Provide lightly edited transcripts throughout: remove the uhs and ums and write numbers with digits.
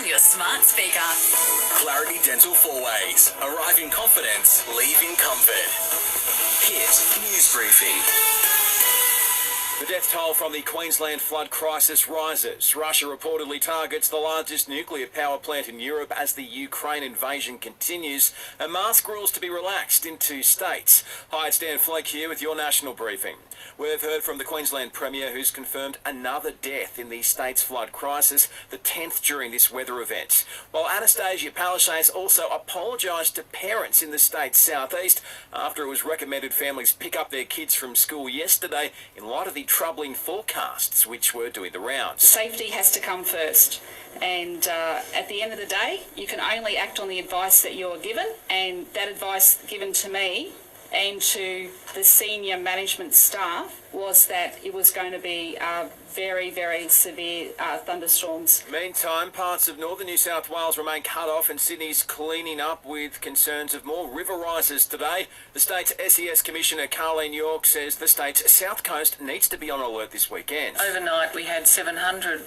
on your smart speaker. Clarity Dental 4-Ways. Arrive in confidence, leave in comfort. Hit News Briefing. The death toll from the Queensland flood crisis rises. Russia reportedly targets the largest nuclear power plant in Europe as the Ukraine invasion continues, and mask rules to be relaxed in 2 states. Hi, it's Flake here with your national briefing. We've heard from the Queensland Premier, who's confirmed another death in the state's flood crisis, the 10th during this weather event. While Anastasia Palaszczuk also apologised to parents in the state's southeast after it was recommended families pick up their kids from school yesterday in light of the troubling forecasts which were doing the rounds. Safety has to come first, and at the end of the day you can only act on the advice that you're given, and that advice given to me and to the senior management staff was that it was going to be very, very severe thunderstorms. Meantime, parts of northern New South Wales remain cut off, and Sydney's cleaning up with concerns of more river rises today. The state's SES Commissioner Carleen York says the state's south coast needs to be on alert this weekend. Overnight we had 700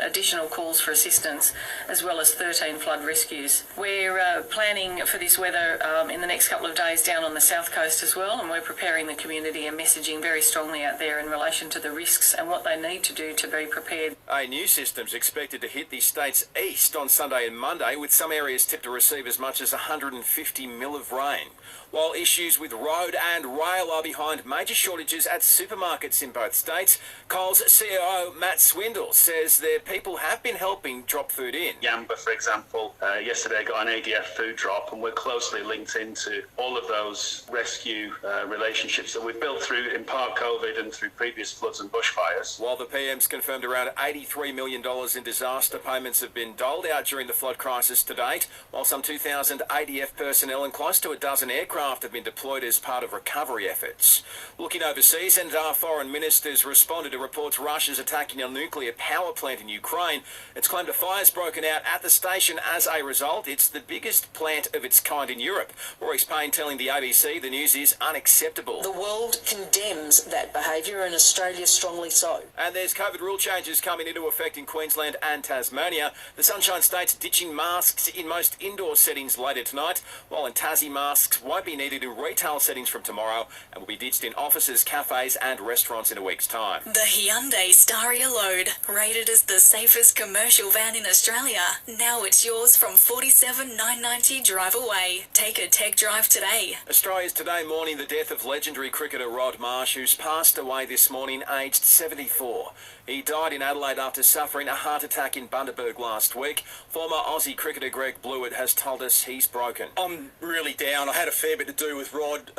additional calls for assistance, as well as 13 flood rescues. We're planning for this weather in the next couple of days down on the south coast as well, and we're preparing the community and messaging very strongly out there in relation to the risks and what they need to do to be prepared. A new system's expected to hit the state's east on Sunday and Monday, with some areas tipped to receive as much as 150 mil of rain. While issues with road and rail are behind major shortages at supermarkets in both states, Coles CEO Matt Swindle says their people have been helping drop food in. Yamba, for example, yesterday got an ADF food drop, and we're closely linked into all of those rescue relationships that we've built through, in part COVID and through previous floods and bushfires. While the PM's confirmed around $83 million in disaster payments have been doled out during the flood crisis to date, while some 2,000 ADF personnel and close to a dozen aircraft have been deployed as part of recovery efforts. Looking overseas, and our foreign ministers responded to reports Russia's attacking a nuclear power plant in Ukraine. It's claimed a fire's broken out at the station as a result. It's the biggest plant of its kind in Europe. Maurice Payne telling the ABC the news is unacceptable. The world condemns that behaviour, and Australia strongly so. And there's COVID rule changes coming into effect in Queensland and Tasmania. The Sunshine State's ditching masks in most indoor settings later tonight, while in Tassie masks won't be needed in retail settings from tomorrow and will be ditched in offices, cafes and restaurants in a week's time. The Hyundai Staria Load, rated as the safest commercial van in Australia. Now it's yours from $47,990 drive away. Take a tech drive today. Australia's today mourning the death of legendary cricketer Rod Marsh, who's passed away this morning aged 74. He died in Adelaide after suffering a heart attack in Bundaberg last week. Former Aussie cricketer Greg Blewett has told us he's broken. I'm really down. I had a fair bit to do with Rod.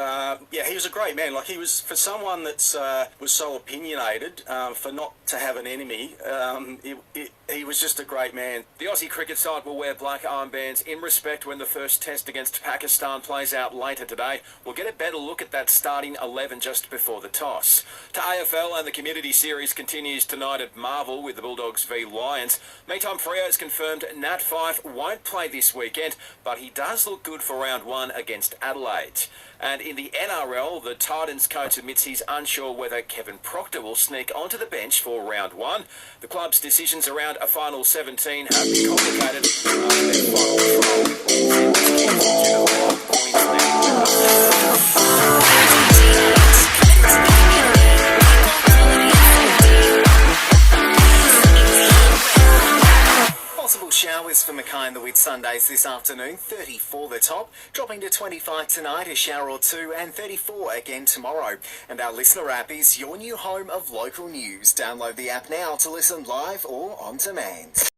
He was a great man. Like, he was, for someone that's was so opinionated, for not to have an enemy, he was just a great man. The Aussie cricket side will wear black armbands in respect when the first test against Pakistan plays out later today. We'll get a better look at that starting 11 just before the toss. To AFL, and the Community Series continues tonight at Marvel with the Bulldogs v Lions. Meantime, Freo's confirmed Nat Fyfe won't play this weekend, but he does look good for round 1 against Adelaide. And in the NRL, the Titans coach admits he's unsure whether Kevin Proctor will sneak onto the bench for round 1. The club's decisions around a final 17 have been complicated after their final trial with all teams due to the long Possible showers for Mackay and the Whitsundays this afternoon, 34 the top, dropping to 25 tonight, a shower or 2, and 34 again tomorrow. And our listener app is your new home of local news. Download the app now to listen live or on demand.